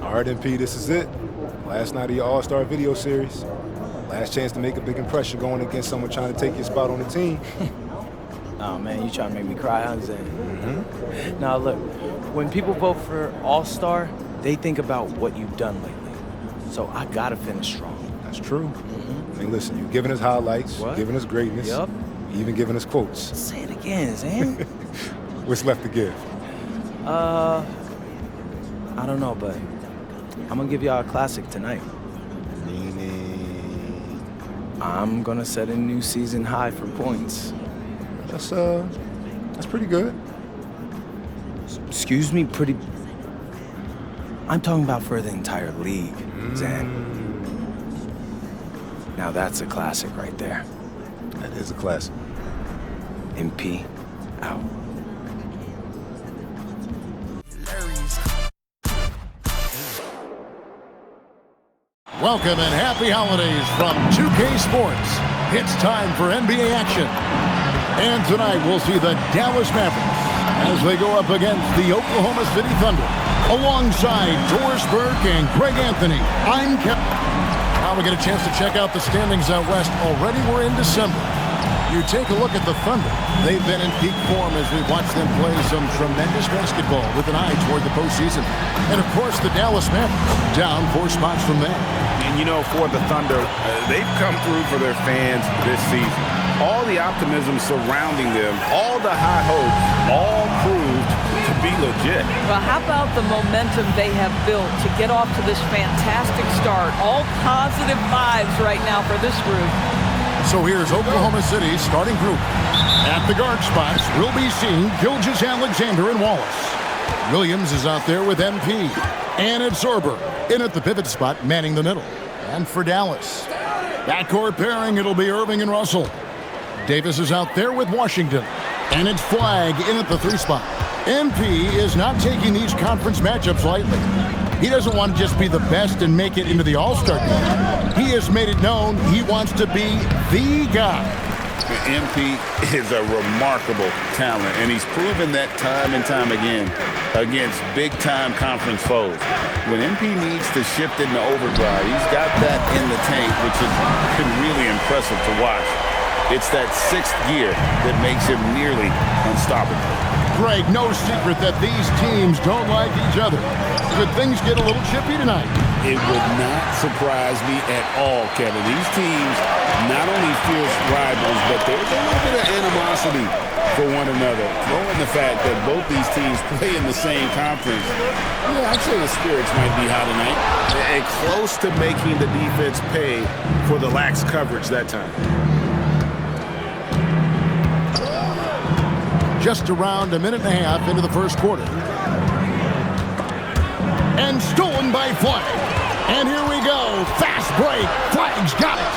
All right, MP, this is it. Last night of your All-Star video series. Last chance to make a big impression going against someone trying to take your spot on the team. Oh, man, you trying to make me cry, huh, Zay? Mm-hmm. Now, look, when people vote for All-Star, they think about what you've done lately. So I got to finish strong. That's true. Mm-hmm. Hey, listen, you've given us highlights, you've given us greatness, Yup. even given us quotes. Say it again, Zay. What's left to give? I don't know, but I'm going to give y'all a classic tonight. Meaning? I'm going to set a new season high for points. That's pretty good. Excuse me, pretty... I'm talking about for the entire league, Zan. Now that's a classic right there. That is a classic. MP, out. Welcome and happy holidays from 2K Sports. It's time for NBA action. And tonight we'll see the Dallas Mavericks as they go up against the Oklahoma City Thunder. Alongside Doris Burke and Greg Anthony, I'm Kevin. Now we get a chance to check out the standings out west. Already we're in December. You take a look at the Thunder. They've been in peak form as we've watched them play some tremendous basketball with an eye toward the postseason. And of course, the Dallas Mavericks down 4 spots from there. And you know, for the Thunder, they've come through for their fans this season. All the optimism surrounding them, all the high hopes, all proved to be legit. Well, how about the momentum they have built to get off to this fantastic start? All positive vibes right now for this group. So here's Oklahoma City's starting group. At the guard spots, we'll be seeing Gilgeous-Alexander and Wallace. Williams is out there with MP. And it's Zorber in at the pivot spot, manning the middle. And for Dallas, backcourt pairing, it'll be Irving and Russell. Davis is out there with Washington. And it's Flagg in at the 3 spot. MP is not taking these conference matchups lightly. He doesn't want to just be the best and make it into the All-Star game. He has made it known he wants to be the guy. MP is a remarkable talent, and he's proven that time and time again against big-time conference foes. When MP needs to shift into overdrive, he's got that in the tank, which has been really impressive to watch. It's that 6th gear that makes him nearly unstoppable. Greg, no secret that these teams don't like each other. Could things get a little chippy tonight? It would not surprise me at all, Kevin. These teams not only fierce rivals, but there's a little bit of animosity for one another. Throw in the fact that both these teams play in the same conference. Yeah, I'd say the spirits might be high tonight. And close to making the defense pay for the lax coverage that time. Just around a minute and a half into the first quarter. And stolen by Flagg. And here we go. Fast break. Flagg's got it.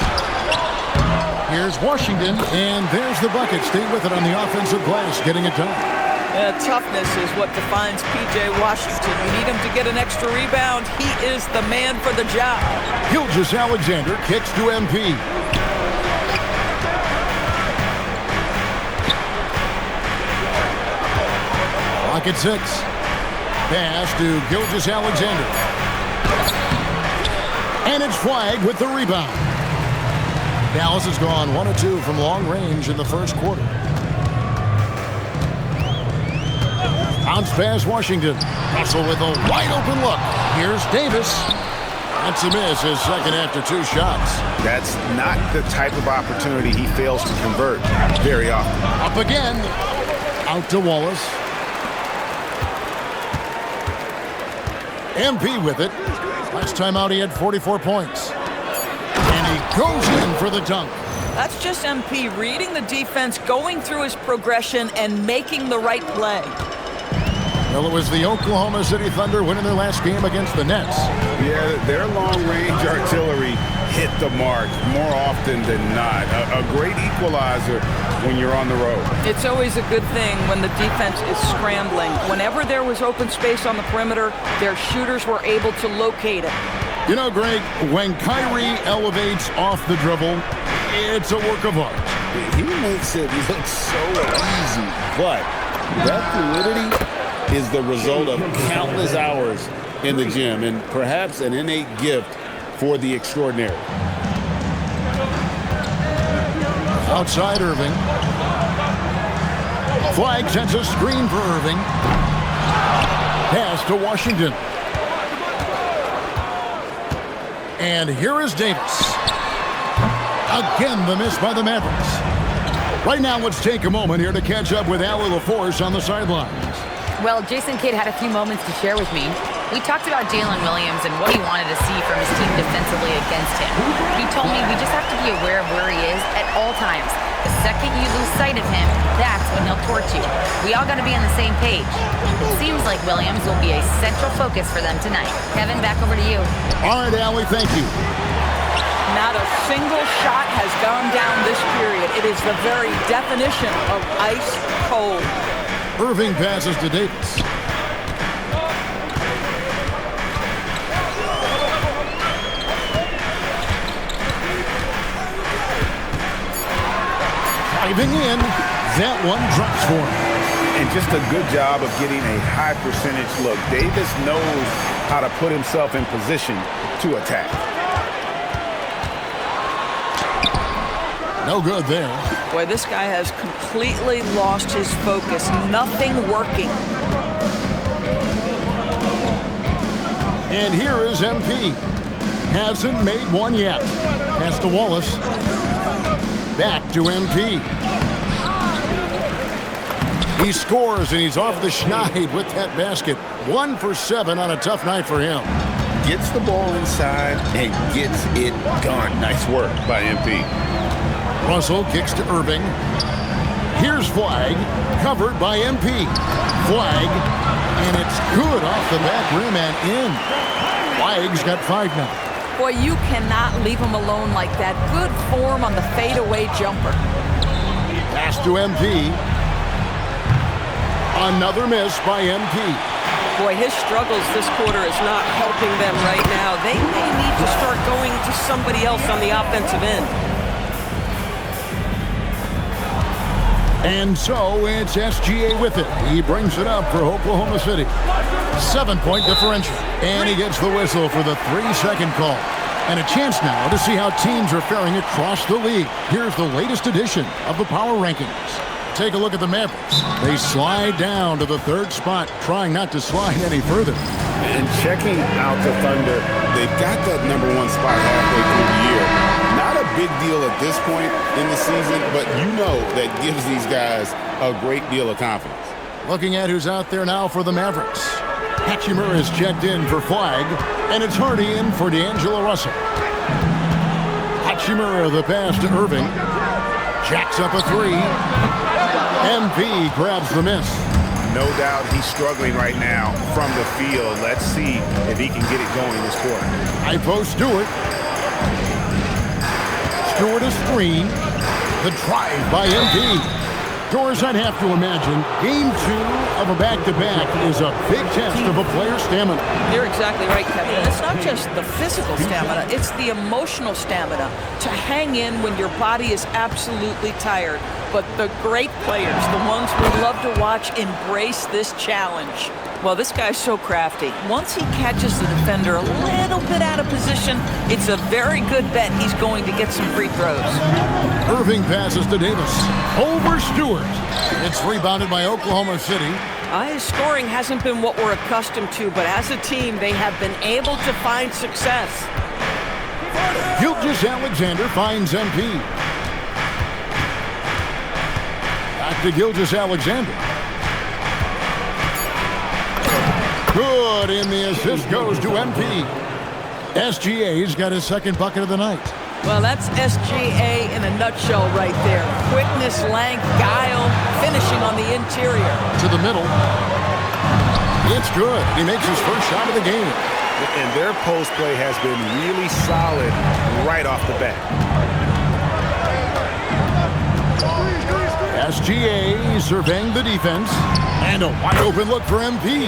Here's Washington, and there's the bucket. Stay with it on the offensive glass, getting it done. Toughness is what defines P.J. Washington. You need him to get an extra rebound. He is the man for the job. Gilgeous-Alexander kicks to MP. Clock at 6. Pass to Gilgeous-Alexander. And it's Flagg with the rebound. Dallas has gone 1 of 2 from long range in the first quarter. Bounce pass Washington. Russell with a wide open look. Here's Davis. That's a miss, his second after 2 shots. That's not the type of opportunity he fails to convert very often. Up again. Out to Wallace. MP with it. Last time out he had 44 points. And he goes in for the dunk. That's just MP reading the defense, going through his progression, and making the right play. Well, it was the Oklahoma City Thunder winning their last game against the Nets. Yeah, their long-range artillery hit the mark more often than not. A great equalizer when you're on the road. It's always a good thing when the defense is scrambling. Whenever there was open space on the perimeter, their shooters were able to locate it. You know, Greg, when Kyrie elevates off the dribble, it's a work of art. He makes it look so easy, but that fluidity is the result of countless hours in the gym and perhaps an innate gift for the extraordinary. Outside Irving. Flag sends a screen for Irving. Pass to Washington. And here is Davis. Again, the miss by the Mavericks. Right now, let's take a moment here to catch up with Allie LaForce on the sidelines. Well, Jason Kidd had a few moments to share with me. We talked about Jalen Williams and what he wanted to see from his team defensively against him. He told me we just have to be aware of where he is at all times. The second you lose sight of him, that's when he'll torch you. We all got to be on the same page. It seems like Williams will be a central focus for them tonight. Kevin, back over to you. All right, Allie, thank you. Not a single shot has gone down this period. It is the very definition of ice cold. Irving passes to Davis. Driving in, that one drops for him. And just a good job of getting a high percentage look. Davis knows how to put himself in position to attack. No good there. Boy, this guy has completely lost his focus. Nothing working. And here is MP. Hasn't made one yet. Pass to Wallace. Back to MP. He scores, and he's off the schneid with that basket. 1 for 7 on a tough night for him. Gets the ball inside and gets it done. Nice work by MP. Russell kicks to Irving. Here's Flag, covered by MP. Flag, and it's good off the back rim and in. Flag's got 5 now. Boy, you cannot leave him alone like that. Good form on the fadeaway jumper. Pass to MP. Another miss by MP. Boy, his struggles this quarter is not helping them right now. They may need to start going to somebody else on the offensive end. And so it's SGA with it. He brings it up for Oklahoma City. 7-point differential. And he gets the whistle for the 3-second call. And a chance now to see how teams are faring across the league. Here's the latest edition of the Power Rankings. Take a look at the Mavericks. They slide down to the 3rd spot, trying not to slide any further. And checking out the Thunder, they've got that #1 spot halfway through the year. Not a big deal at this point in the season, but you know that gives these guys a great deal of confidence. Looking at who's out there now for the Mavericks. Hachimura is checked in for Flag, and it's Hardy in for D'Angelo Russell. Hachimura the pass to Irving. Jacks up a 3. MP grabs the miss. No doubt he's struggling right now from the field. Let's see if he can get it going this quarter. High post Stewart. Stewart a screen. The drive by MP. Doors, I'd have to imagine, game 2 of a back-to-back is a big test of a player's stamina. You're exactly right, Kevin. It's not just the physical stamina, it's the emotional stamina to hang in when your body is absolutely tired. But the great players, the ones we love to watch, embrace this challenge. Well, this guy's so crafty. Once he catches the defender a little bit out of position, it's a very good bet he's going to get some free throws. Irving passes to Davis. Over Stewart. It's rebounded by Oklahoma City. His scoring hasn't been what we're accustomed to, but as a team, they have been able to find success. Gilgeous-Alexander finds MP. Back to Gilgeous-Alexander. Good, and the assist goes to MP. SGA's got his 2nd bucket of the night. Well, that's SGA in a nutshell right there. Quickness, length, guile, finishing on the interior. To the middle. It's good. He makes his first shot of the game. And their post play has been really solid right off the bat. SGA surveying the defense. And a wide open look for MP.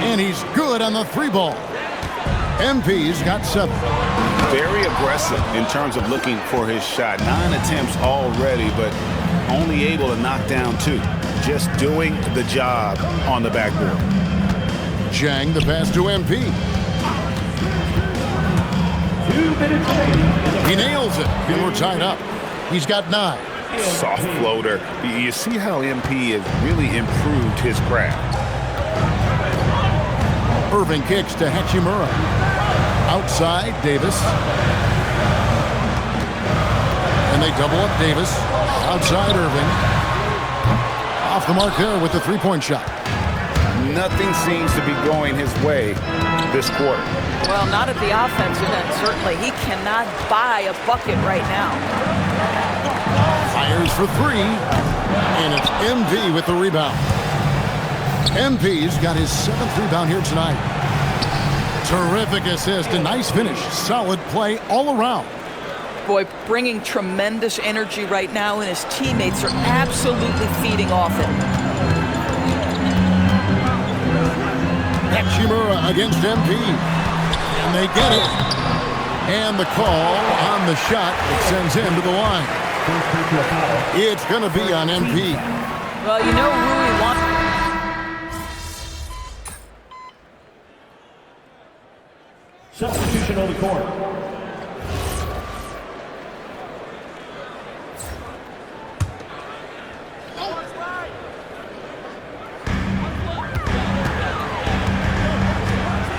And he's good on the 3-ball. MP's got 7. Very aggressive in terms of looking for his shot. 9 attempts already, but only able to knock down 2. Just doing the job on the backboard. Zhang the pass to MP. He nails it, and we're tied up. He's got 9. Soft floater. You see how MP has really improved his craft. Irving kicks to Hachimura. Outside, Davis. And they double up Davis. Outside, Irving. Off the mark there with the three-point shot. Nothing seems to be going his way this quarter. Well, not at the offensive end, certainly. He cannot buy a bucket right now. Fires for 3. And it's MP with the rebound. MP's got his 7th rebound here tonight. Terrific assist, a nice finish. Solid play all around. Boy, bringing tremendous energy right now, and his teammates are absolutely feeding off it. Hachimura against MP. And they get it. And the call on the shot that sends him to the line. It's going to be on MP. Well, you know Rui wants... Substitution on the court.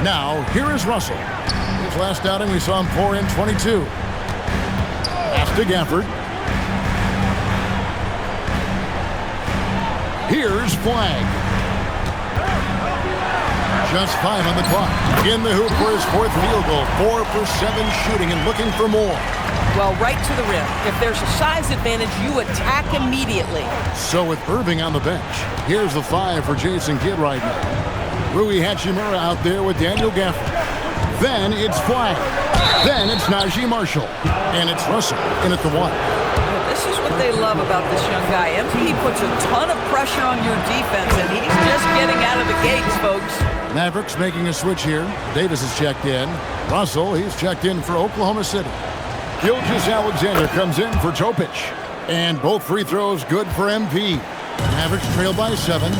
Now, here is Russell. His last outing, we saw him pour in 22. Pass to Gafford. Here's Flag. Just 5 on the clock. In the hoop for his 4th field goal. 4 for 7 shooting and looking for more. Well, right to the rim. If there's a size advantage, you attack immediately. So with Irving on the bench, here's the 5 for Jason Kidd right now. Rui Hachimura out there with Daniel Gafford. Then it's Flag. Then it's Najee Marshall. And it's Russell in at the 1. This is what they love about this young guy. MP puts a ton of pressure on your defense, and he's just getting out of the gates, folks. Mavericks making a switch here. Davis is checked in. Russell, he's checked in for Oklahoma City. Gilgeous-Alexander comes in for Topic. And both free throws good for MP. Mavericks trail by 7.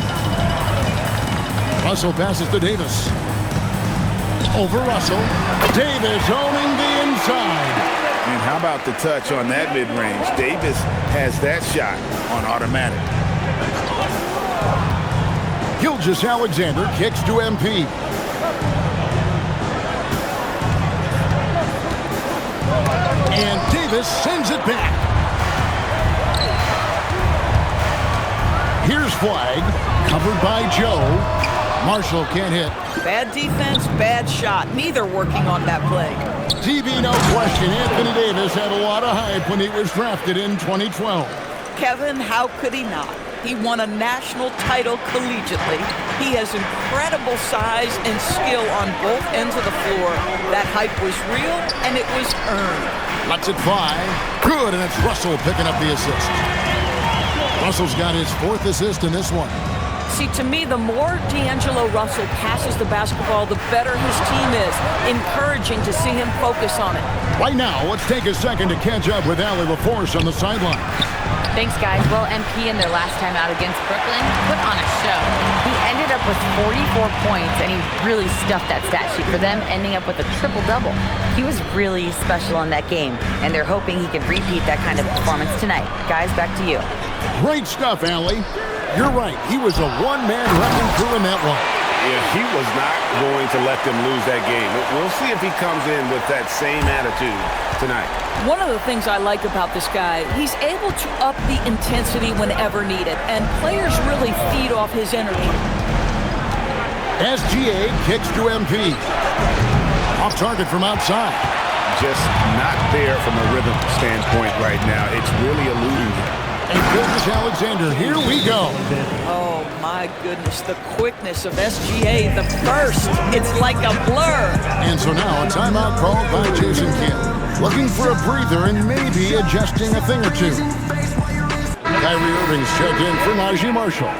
Russell passes to Davis. Over Russell. Davis owning the inside. And how about the touch on that mid-range? Davis has that shot on automatic. Gilgeous-Alexander kicks to MP. And Davis sends it back. Here's Flag, covered by Joe. Marshall can't hit. Bad defense, bad shot. Neither working on that play. TV, no question. Anthony Davis had a lot of hype when he was drafted in 2012. Kevin, how could he not? He won a national title collegiately. He has incredible size and skill on both ends of the floor. That hype was real, and it was earned. Lets it fly. Good, and it's Russell picking up the assist. Russell's got his 4th assist in this one. See, to me, the more D'Angelo Russell passes the basketball, the better his team is. Encouraging to see him focus on it. Right now, let's take a second to catch up with Allie LaForce on the sideline. Thanks, guys. Well, MP in their last time out against Brooklyn put on a show. He ended up with 44 points, and he really stuffed that stat sheet for them, ending up with a triple-double. He was really special in that game, and they're hoping he can repeat that kind of performance tonight. Guys, back to you. Great stuff, Allie. You're right. He was a one-man wrecking crew in that one. Yeah, he was not going to let them lose that game. We'll see if he comes in with that same attitude tonight. One of the things I like about this guy, he's able to up the intensity whenever needed, and players really feed off his energy. SGA kicks to MP. Off target from outside. Just not there from a rhythm standpoint right now. It's really eluding him. And Gilgeous-Alexander, here we go. Oh, my goodness, the quickness of SGA, the burst. It's like a blur. And so now a timeout called by Jason Kidd. Looking for a breather and maybe adjusting a thing or two. Kyrie Irving's checked in for Najee Marshall.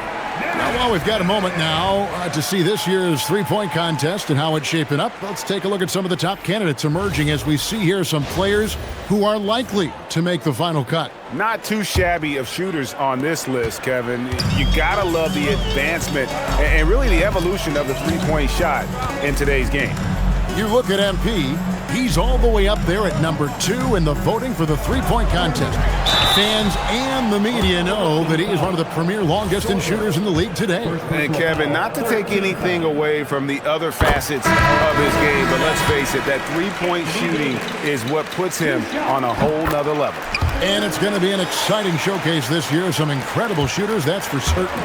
Now, while we've got a moment now to see this year's three-point contest and how it's shaping up, let's take a look at some of the top candidates emerging as we see here some players who are likely to make the final cut. Not too shabby of shooters on this list, Kevin. You gotta love the advancement and really the evolution of the three-point shot in today's game. You look at MP, He's all the way up there at number 2 in the voting for the three-point contest. Fans and the media know that he is one of the premier long-distance shooters in the league today. And Kevin, not to take anything away from the other facets of his game, but let's face it, that three-point shooting is what puts him on a whole nother level. And it's going to be an exciting showcase this year. Some incredible shooters, that's for certain.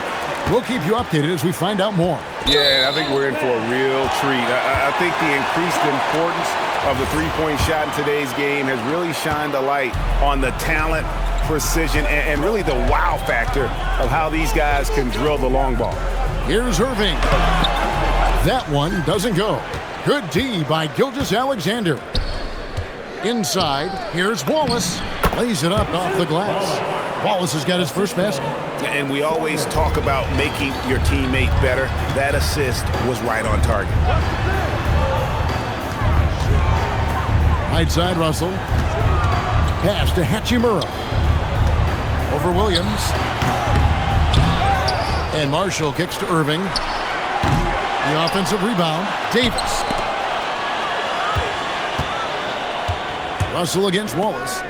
We'll keep you updated as we find out more. Yeah, I think we're in for a real treat. I think the increased importance of the three-point shot in today's game has really shined a light on the talent, precision, and really the wow factor of how these guys can drill the long ball. Here's Irving. That one doesn't go. Good D by Gilgeous-Alexander. Inside, here's Wallace. Lays it up off the glass. Wallace has got his first basket. And we always talk about making your teammate better. That assist was right on target. Right side, Russell. Pass to Hachimura. Over Williams. And Marshall kicks to Irving. The offensive rebound. Davis. Russell against Wallace.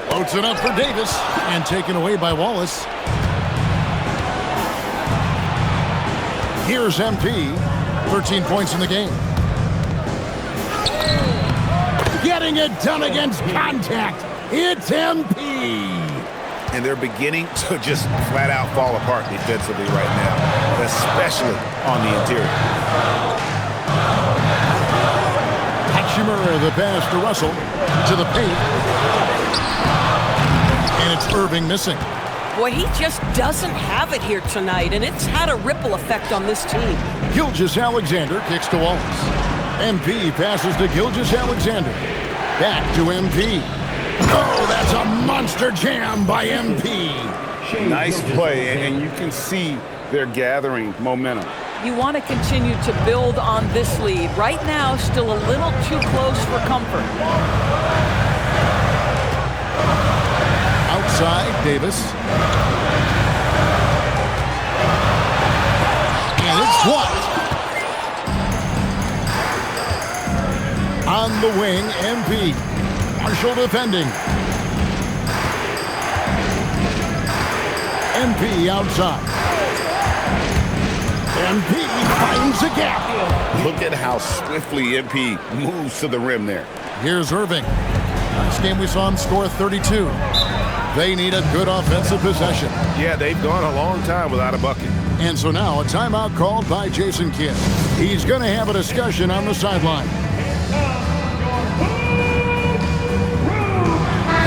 Floats it up for Davis. And taken away by Wallace. Here's MP. 13 points in the game. Getting it done against contact. It's MP. And they're beginning to just flat out fall apart defensively right now, especially on the interior. Hachimura, the pass to Russell, to the paint. And it's Irving missing. Boy, he just doesn't have it here tonight, and it's had a ripple effect on this team. Gilgeous-Alexander kicks to Wallace. MP passes to Gilgeous-Alexander. Back to MP. Oh, that's a monster jam by MP. Nice play, and you can see they're gathering momentum. You want to continue to build on this lead. Right now, still a little too close for comfort. Outside, Davis. And it's blocked. On the wing, MP. Marshall defending. MP outside. MP finds a gap. Look at how swiftly MP moves to the rim there. Here's Irving. Last game we saw him score 32. They need a good offensive possession. Yeah, they've gone a long time without a bucket. And so now a timeout called by Jason Kidd. He's going to have a discussion on the sideline.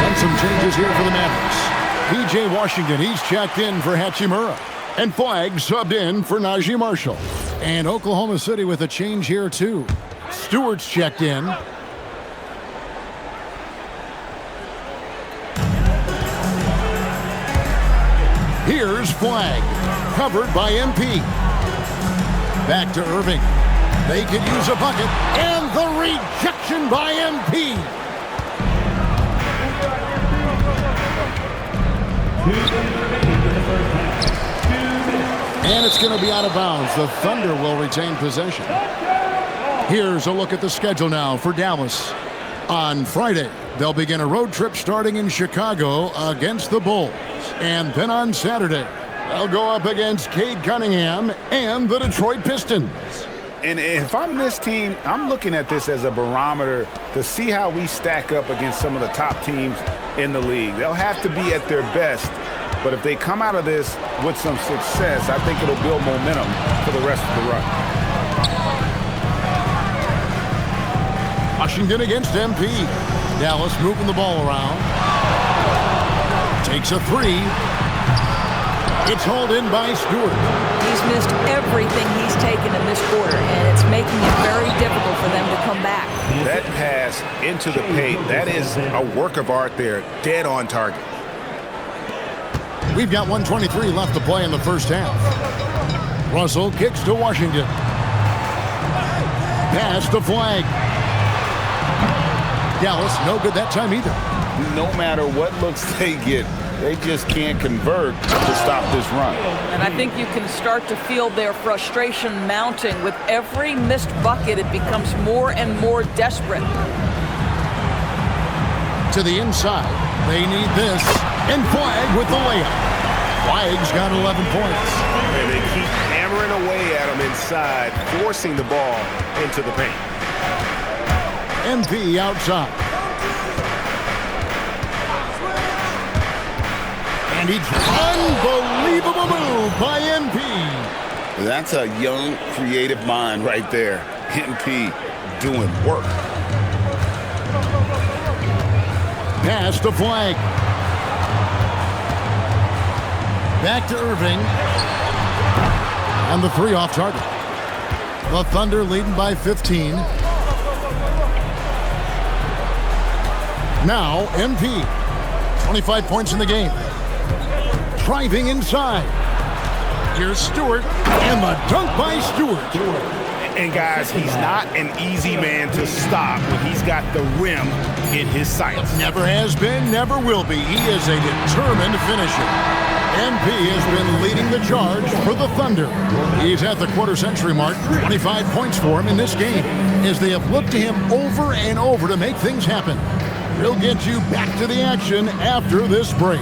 And some changes here for the Mavericks. P.J. Washington, he's checked in for Hachimura. And Flag subbed in for Najee Marshall. And Oklahoma City with a change here too. Stewart's checked in. Here's Flag, covered by MP. Back to Irving. They could use a bucket, and the rejection by MP. And it's going to be out of bounds. The Thunder will retain possession. Here's a look at the schedule now for Dallas. On Friday, they'll begin a road trip starting in Chicago against the Bulls. And then on Saturday, they'll go up against Cade Cunningham and the Detroit Pistons. And if I'm this team, I'm looking at this as a barometer to see how we stack up against some of the top teams in the league. They'll have to be at their best, but if they come out of this with some success, I think it'll build momentum for the rest of the run. Washington against MP. Dallas moving the ball around. Takes a three. It's hauled in by Stewart. He's missed everything he's taken in this quarter, and it's making it very difficult for them to come back. That pass into the paint, that is a work of art there, dead on target. We've got 1:23 left to play in the first half. Russell kicks to Washington. Pass to Flag. Dallas, no good that time either. No matter what looks they get, They just can't convert to stop this run. And I think you can start to feel their frustration mounting. With every missed bucket, it becomes more and more desperate. To the inside. They need this. And Flag with the layup. Flag's got 11 points. And they keep hammering away at him inside, forcing the ball into the paint. MP outside. And it's unbelievable move by MP. That's a young, creative mind right there. MP doing work. Pass to Flag. Back to Irving. And the three off target. The Thunder leading by 15. Now MP. 25 points in the game. Driving inside. Here's Stewart, and the dunk by Stewart. And guys, he's not an easy man to stop when he's got the rim in his sights. Never has been, never will be. He is a determined finisher. MP has been leading the charge for the Thunder. He's at the quarter-century mark. 25 points for him in this game as they have looked to him over and over to make things happen. We'll get you back to the action after this break.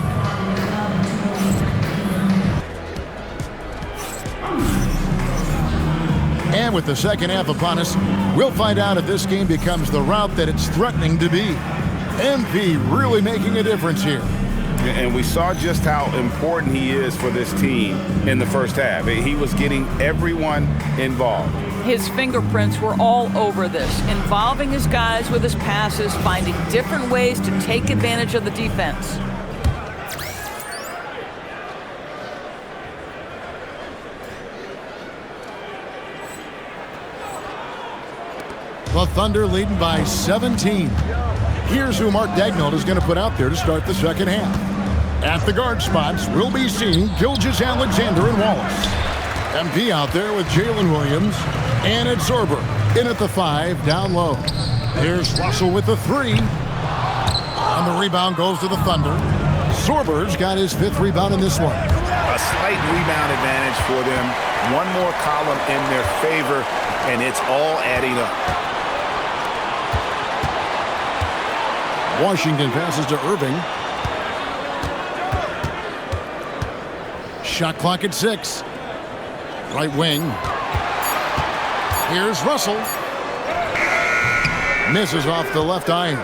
And with the second half upon us, we'll find out if this game becomes the route that it's threatening to be. MP really making a difference here. And we saw just how important he is for this team in the first half. He was getting everyone involved. His fingerprints were all over this, involving his guys with his passes, finding different ways to take advantage of the defense. The Thunder leading by 17. Here's who Mark Daigneault is going to put out there to start the second half. At the guard spots, we'll be seeing Gilgeous-Alexander and Wallace. MP out there with Jalen Williams. And it's Zorber in at the 5, down low. Here's Russell with the 3. And the rebound goes to the Thunder. Zorber's got his 5th rebound in this one. A slight rebound advantage for them. One more column in their favor, and it's all adding up. Washington passes to Irving. Shot clock at 6. Right wing. Here's Russell. Misses off the left iron.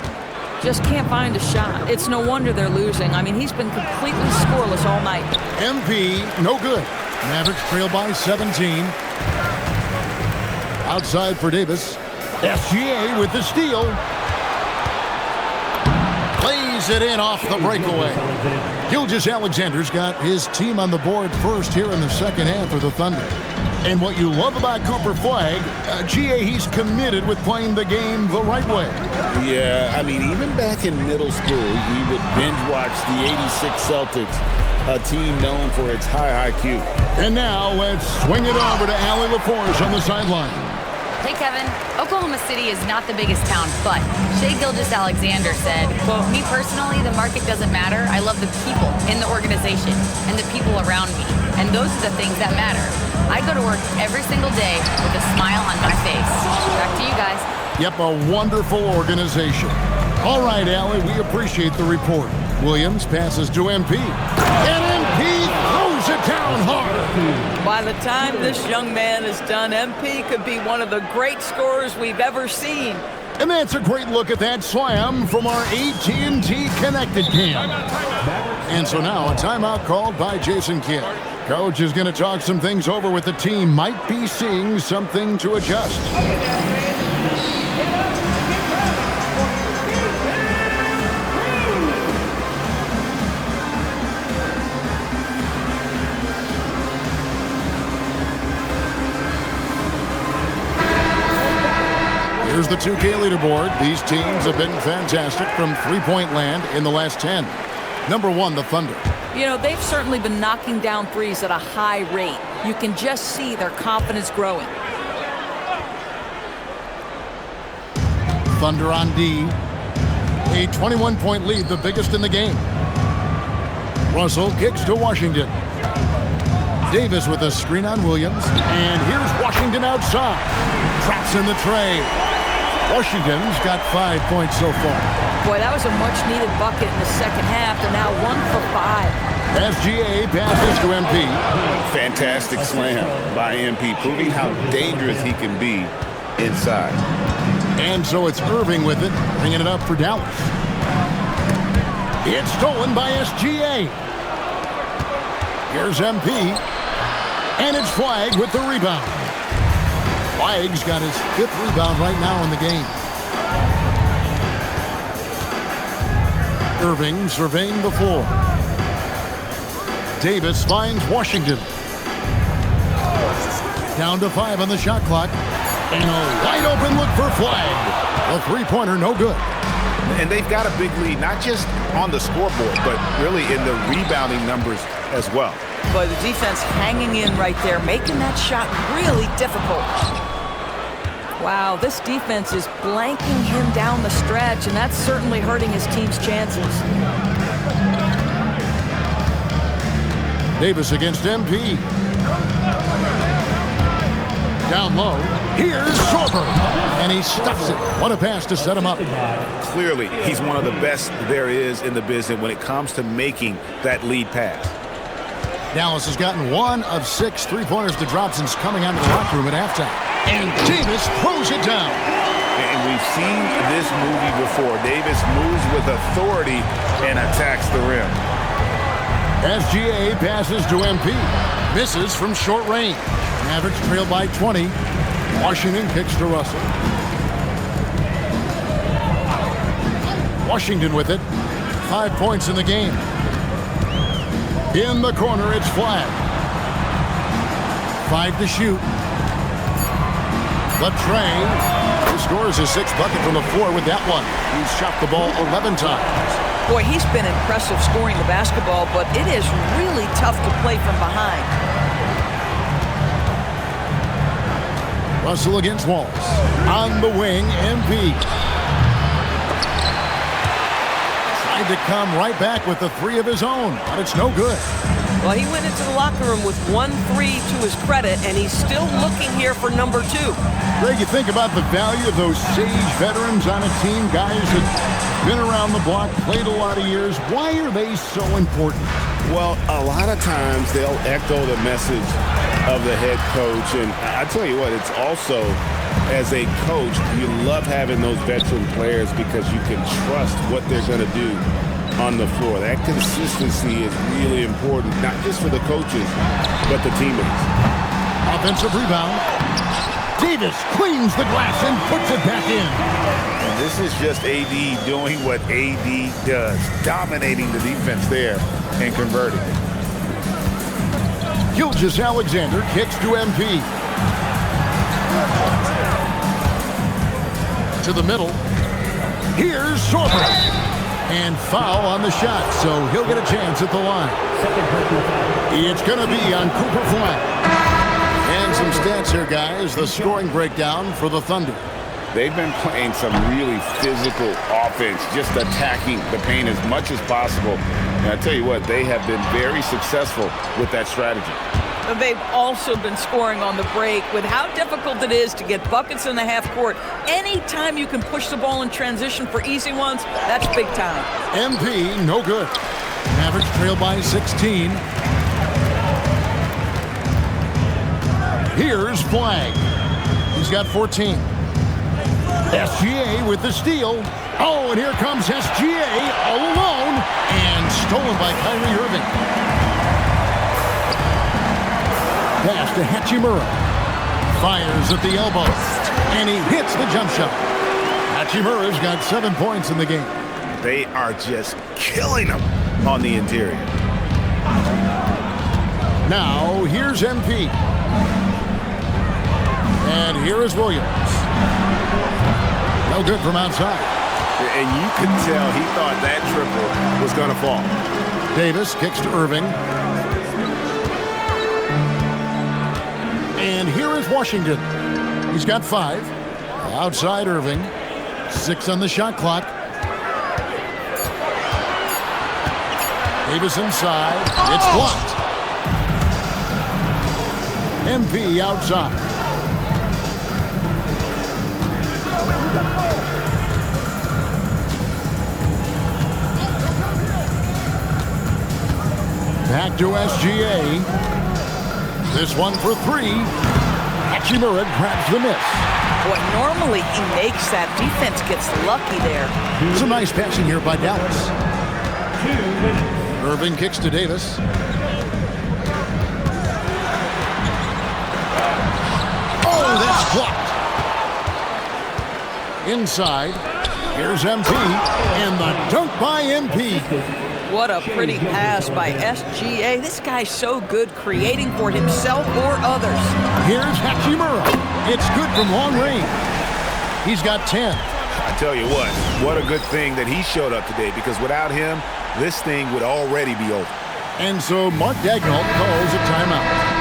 Just can't find a shot. It's no wonder they're losing. I mean, he's been completely scoreless all night. MP, no good. Mavericks trail by 17. Outside for Davis. SGA with the steal. Plays it in off the breakaway. Gilgeous-Alexander's got his team on the board first here in the second half for the Thunder. And what you love about Cooper Flag, he's committed with playing the game the right way. Yeah, I mean, even back in middle school, he would binge watch the '86 Celtics, a team known for its high IQ. And now let's swing it over to Allie LaForge on the sideline. Hey, Kevin. Oklahoma City is not the biggest town, but Shai Gilgeous-Alexander said, quote, "Me personally, the market doesn't matter. I love the people in the organization and the people around me. And those are the things that matter. I go to work every single day with a smile on my face." Back to you guys. Yep, a wonderful organization. All right, Allie, we appreciate the report. Williams passes to MP. And MP throws it down hard. By the time this young man is done, MP could be one of the great scorers we've ever seen. And that's a great look at that slam from our AT&T Connected Cam. And so now a timeout called by Jason Kidd. Coach is going to talk some things over with the team. Might be seeing something to adjust. Here's the 2K leaderboard. These teams have been fantastic from three-point land in the last 10. Number 1, the Thunder. You know, they've certainly been knocking down threes at a high rate. You can just see their confidence growing. Thunder on D. A 21-point lead, the biggest in the game. Russell kicks to Washington. Davis with a screen on Williams. And here's Washington outside. Traps in the tray. Washington's got 5 points so far. Boy, that was a much-needed bucket in the second half. They're now 1 for 5. SGA passes to MP. Fantastic slam by MP, proving how dangerous he can be inside. And so it's Irving with it, bringing it up for Dallas. It's stolen by SGA. Here's MP. And it's Flagg with the rebound. Flagg's got his 5th rebound right now in the game. Irving surveying the floor. Davis finds Washington. Down to 5 on the shot clock. And a wide open look for Flagg. A three-pointer, no good. And they've got a big lead, not just on the scoreboard, but really in the rebounding numbers as well. But the defense hanging in right there, making that shot really difficult. Wow, this defense is blanking him down the stretch, and that's certainly hurting his team's chances. Davis against MP. Down low. Here's Sorber. And he stuffs it. What a pass to set him up. Clearly, he's one of the best there is in the business when it comes to making that lead pass. Dallas has gotten 1 of 6 three-pointers to drop since coming out of the locker room at halftime. And Davis throws it down. And we've seen this movie before. Davis moves with authority and attacks the rim. SGA passes to MP. Misses from short range. Mavericks trail by 20. Washington kicks to Russell. Washington with it. 5 points in the game. In the corner, it's Flagg. 5 to shoot. The tray. He scores his 6th bucket from the floor with that one. He's shot the ball 11 times. Boy, he's been impressive scoring the basketball, but it is really tough to play from behind. Russell against Wallace. On the wing, MP. Tried to come right back with the 3 of his own, but it's no good. Well, he went into the locker room with 1 3 to his credit, and he's still looking here for number 2. Greg, you think about the value of those sage veterans on a team, guys that been around the block, played a lot of years. Why are they so important? Well, a lot of times they'll echo the message of the head coach. And I tell you what, it's also, as a coach, you love having those veteran players because you can trust what they're going to do on the floor. That consistency is really important, not just for the coaches, but the teammates. Offensive rebound. Davis cleans the glass and puts it back in. And this is just AD doing what AD does, dominating the defense there and converting. Gilgeous-Alexander kicks to MP. To the middle. Here's Sorber. And foul on the shot, so he'll get a chance at the line. It's going to be on Cooper Flagg. And some stats here, guys. The scoring breakdown for the Thunder. They've been playing some really physical offense, just attacking the paint as much as possible. And I tell you what, they have been very successful with that strategy. They've also been scoring on the break. With how difficult it is to get buckets in the half court, anytime you can push the ball in transition for easy ones, that's big time. MP, no good. Mavericks trail by 16. Here's Flagg. He's got 14. SGA with the steal. Oh, and here comes SGA all alone and stolen by Kyrie Irving. Pass to Hachimura. Fires at the elbow. And he hits the jump shot. Hachimura's got 7 points in the game. They are just killing them on the interior. Now, here's MP. And here is Williams. No good from outside. And you could tell he thought that triple was going to fall. Davis kicks to Irving. And here is Washington. He's got 5. Outside Irving. 6 on the shot clock. Davis inside. It's blocked. MP outside. Back to SGA. This one for three. Hachimura grabs the miss. Boy, normally he makes that. Defense gets lucky there. Some nice passing here by Dallas. Irving kicks to Davis. Oh, that's blocked. Inside. Here's MP. And the dunk by MP. What a pretty pass by SGA. This guy's so good creating for himself or others. Here's Hachimura. It's good from long range. He's got 10. I tell you what a good thing that he showed up today, because without him, this thing would already be over. And so Mark Daigneault calls a timeout.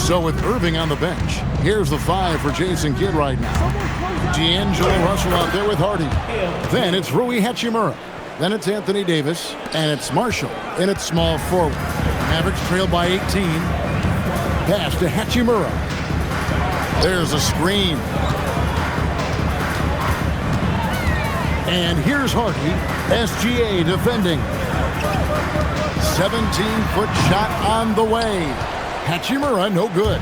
So with Irving on the bench, here's the 5 for Jason Kidd right now. D'Angelo Russell out there with Hardy. Then it's Rui Hachimura. Then it's Anthony Davis. And it's Marshall in its small forward. Mavericks trail by 18. Pass to Hachimura. There's a screen. And here's Hardy. SGA defending. 17-foot shot on the way. Hachimura, no good.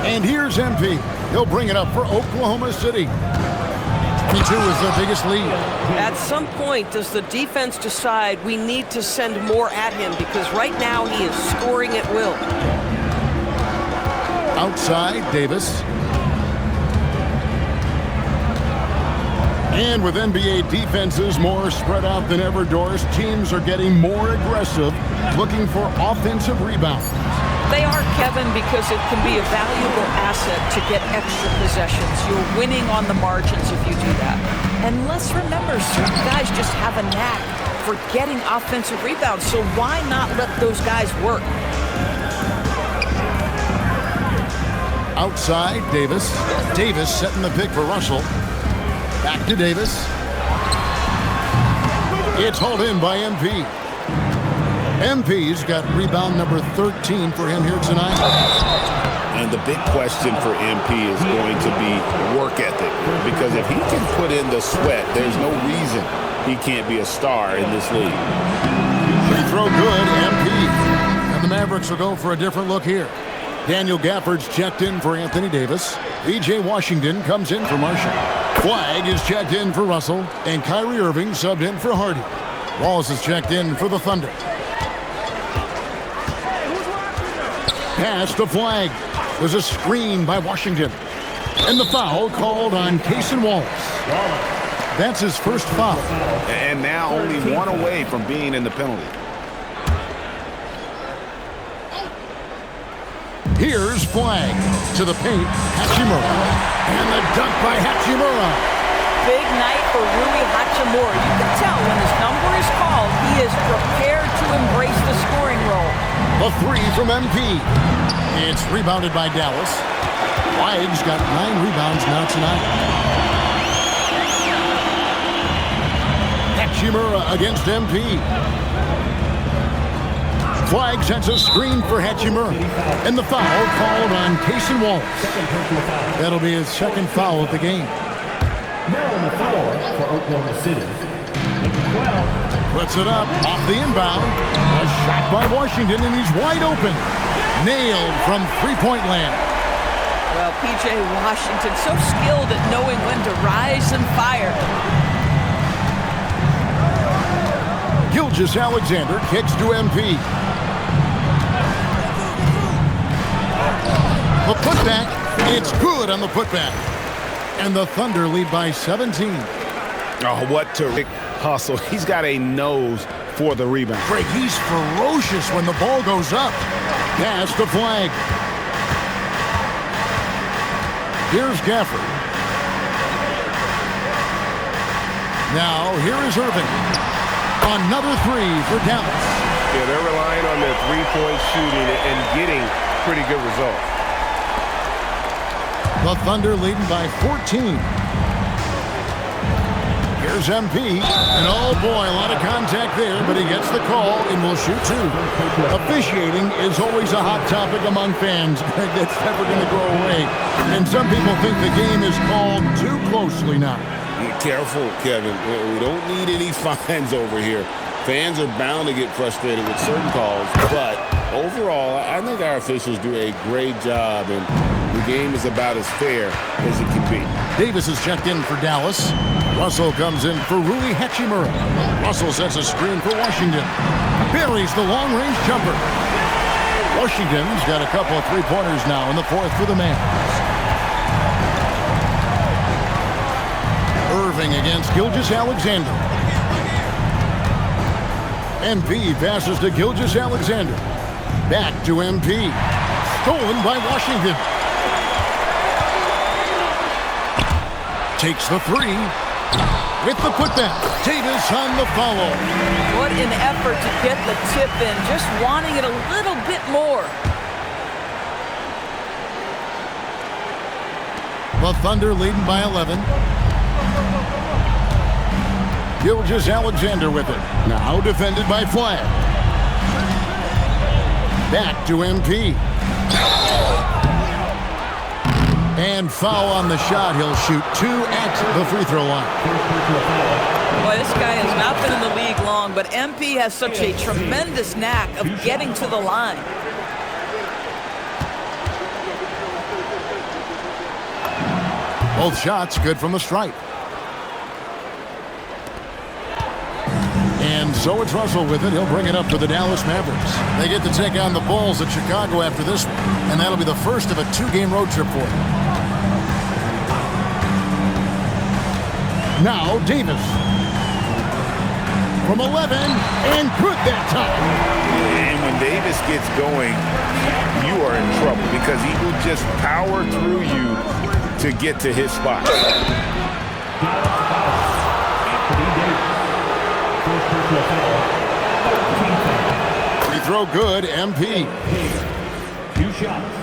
And here's MP. He'll bring it up for Oklahoma City. 22 is their biggest lead. At some point, does the defense decide we need to send more at him? Because right now he is scoring at will. Outside, Davis. And with NBA defenses more spread out than ever, Doris, teams are getting more aggressive, looking for offensive rebounds. They are, Kevin, because it can be a valuable asset to get extra possessions. You're winning on the margins if you do that. And let's remember, certain guys just have a knack for getting offensive rebounds, so why not let those guys work? Outside, Davis. Davis setting the pick for Russell. Back to Davis. It's hauled in by MP. MP's got rebound number 13 for him here tonight. And the big question for MP is going to be work ethic. Because if he can put in the sweat, there's no reason he can't be a star in this league. Free throw good, MP. And the Mavericks will go for a different look here. Daniel Gafford's checked in for Anthony Davis. B.J. Washington comes in for Marshall. Flagg is checked in for Russell. And Kyrie Irving subbed in for Hardy. Wallace is checked in for the Thunder. Pass to Flagg. There's a screen by Washington. And the foul called on Cason Wallace. That's his first foul. And now only one away from being in the penalty. Here's Flagg to the paint. Hachimura. And the dunk by Hachimura. Big night for Rui Hachimura. You can tell when his number is called, he is prepared to embrace the scoring role. A 3 from MP. It's rebounded by Dallas. Flagg's got 9 rebounds now tonight. Hachimura against MP. Flagg sets a screen for Hachimura. And the foul called on Cason Wallace. That'll be his second foul of the game. Now on the floor for Oklahoma City. Puts it up off the inbound. A shot by Washington, and he's wide open. Nailed from three-point land. Well, P.J. Washington, so skilled at knowing when to rise and fire. Gilgeous-Alexander kicks to MP. The putback, it's good on the putback. And the Thunder lead by 17. Oh, what terrific hustle. He's got a nose for the rebound. Greg, he's ferocious when the ball goes up. Pass to Flagg. Here's Gafford. Now, here is Irving. Another three for Dallas. Yeah, they're relying on their three-point shooting and getting pretty good results. The Thunder leading by 14. Here's MP, and oh boy, a lot of contact there, but he gets the call and will shoot two. Officiating is always a hot topic among fans. That's never going to go away. And some people think the game is called too closely now. Be careful, Kevin. We don't need any fines over here. Fans are bound to get frustrated with certain calls, but overall, I think our officials do a great job, and the game is about as fair as it can be. Davis is checked in for Dallas. Russell comes in for Rui Hachimura. Russell sets a screen for Washington. Buries the long-range jumper. Washington's got a couple of three-pointers now in the fourth for the Mavs. Irving against Gilgeous-Alexander. MP passes to Gilgeous-Alexander. Back to MP. Stolen by Washington. Takes the three. With the putback. Davis on the follow. What an effort to get the tip in. Just wanting it a little bit more. The Thunder leading by 11. Gilgeous-Alexander with it. Now defended by Flag. Back to MP. And foul on the shot. He'll shoot two at the free throw line. Boy, this guy has not been in the league long, but MP has such a tremendous knack of getting to the line. Both shots good from the stripe. And so it's Russell with it. He'll bring it up to the Dallas Mavericks. They get to take on the Bulls at Chicago after this one, and that'll be the first of a two-game road trip for them. Now Davis. From 11, and good that time. And when Davis gets going, you are in trouble because he will just power through you to get to his spot. Free throw good, MP. Two shots.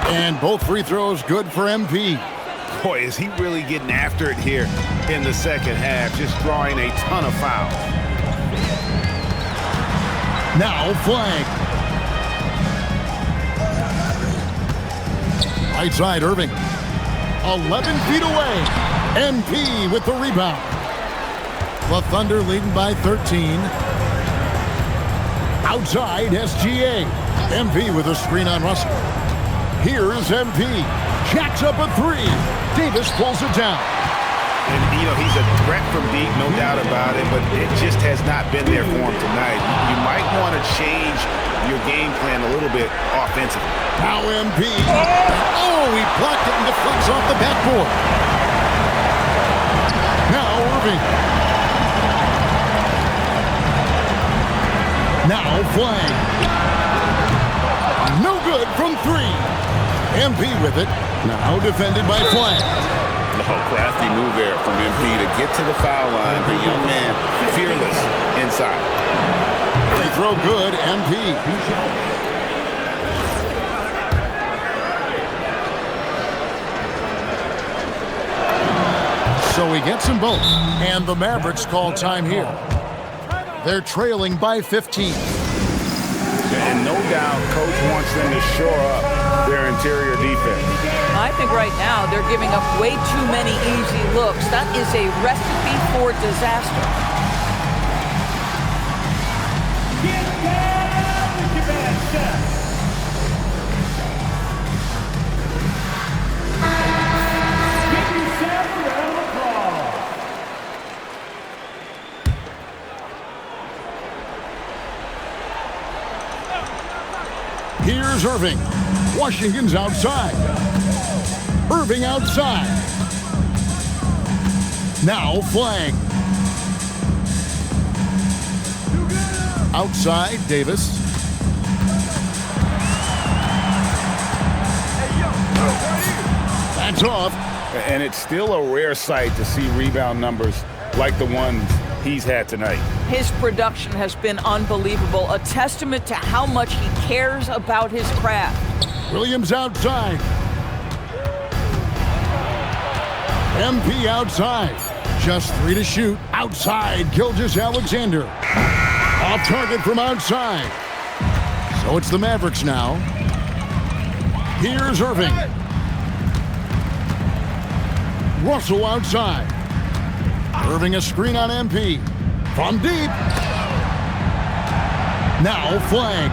And both free throws good for MP. Boy, is he really getting after it here in the second half, just drawing a ton of fouls. Now Flag. Right side, Irving. 11 feet away. MP with the rebound. The Thunder leading by 13. Outside, SGA. MP with a screen on Russell. Here's MP. Jacks up a three. Davis pulls it down. And, you know, he's a threat from deep, no doubt about it, but it just has not been there for him tonight. You might want to change your game plan a little bit offensively. Now MP. Oh, he blocked it and deflects off the backboard. Now Irving. Now Flag. No good from three. MP with it. Now defended by Flag. Oh, crafty move there from MP to get to the foul line. The young man fearless inside. Free throw good, MP. So he gets them both. And the Mavericks call time here. They're trailing by 15. And no doubt, Coach wants them to shore up their interior defense. I think right now they're giving up way too many easy looks. That is a recipe for disaster. Get down with your bad shot. Give yourself a round of applause. Here's Irving. Washington's outside. Irving outside. Now Flag. Outside, Davis. That's off. And it's still a rare sight to see rebound numbers like the ones he's had tonight. His production has been unbelievable, a testament to how much he cares about his craft. Williams outside. MP outside. Just 3 to shoot. Outside, Gilgeous-Alexander. Off target from outside. So it's the Mavericks now. Here's Irving. Russell outside. Irving a screen on MP. From deep. Now Flag.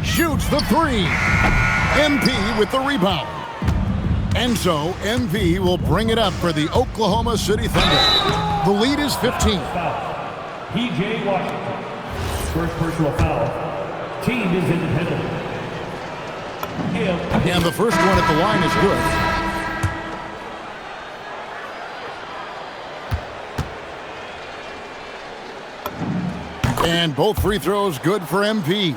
Shoots the 3. MP with the rebound. And so MP will bring it up for the Oklahoma City Thunder. The lead is 15. P.J. Washington. First personal foul. Team is in the penalty. And the first one at the line is good. And both free throws good for MP.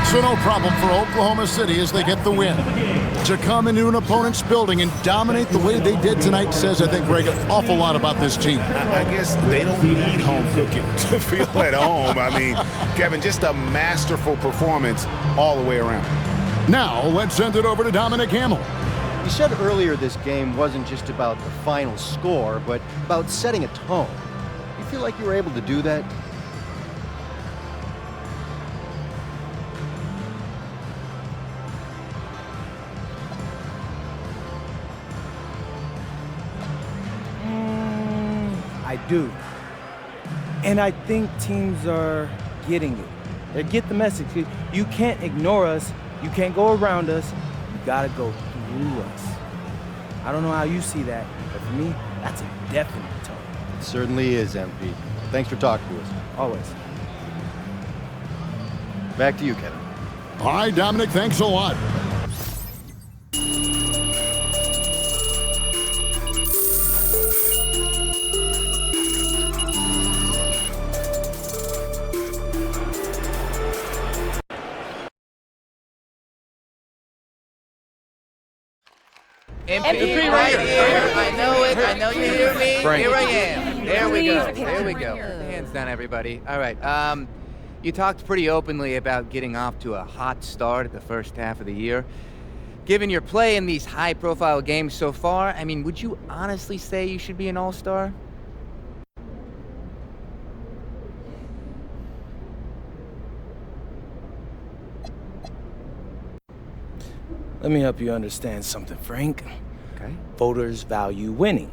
So no problem for Oklahoma City as they get the win. To come into an opponent's building and dominate the way they did tonight says, I think, Greg, an awful lot about this team. I guess they don't need home cooking to feel at home. I mean, Kevin, just a masterful performance all the way around. Now, let's send it over to Dominic Hamill. You said earlier this game wasn't just about the final score, but about setting a tone. You feel like you were able to do that? I do. And I think teams are getting it. They get the message. You can't ignore us. You can't go around us. You gotta go through us. I don't know how you see that, but for me, that's a definite tone. It certainly is, MP. Thanks for talking to us. Always. Back to you, Kevin. All right, Dominic, thanks a lot. MP right here. I know it. I know you hear me. Here I am. There we go. There we go. Hands down, everybody. All right. You talked pretty openly about getting off to a hot start at the first half of the year. Given your play in these high-profile games so far, I mean, would you honestly say you should be an all-star? Let me help you understand something, Frank. Okay. Voters value winning.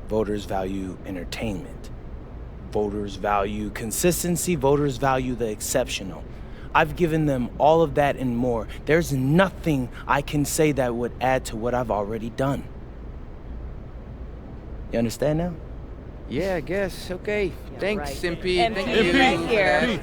Voters value entertainment. Voters value consistency. Voters value the exceptional. I've given them all of that and more. There's nothing I can say that would add to what I've already done. You understand now? Yeah, I guess. Okay. Yeah, Thanks, right. MP. And Thank MP you. right here.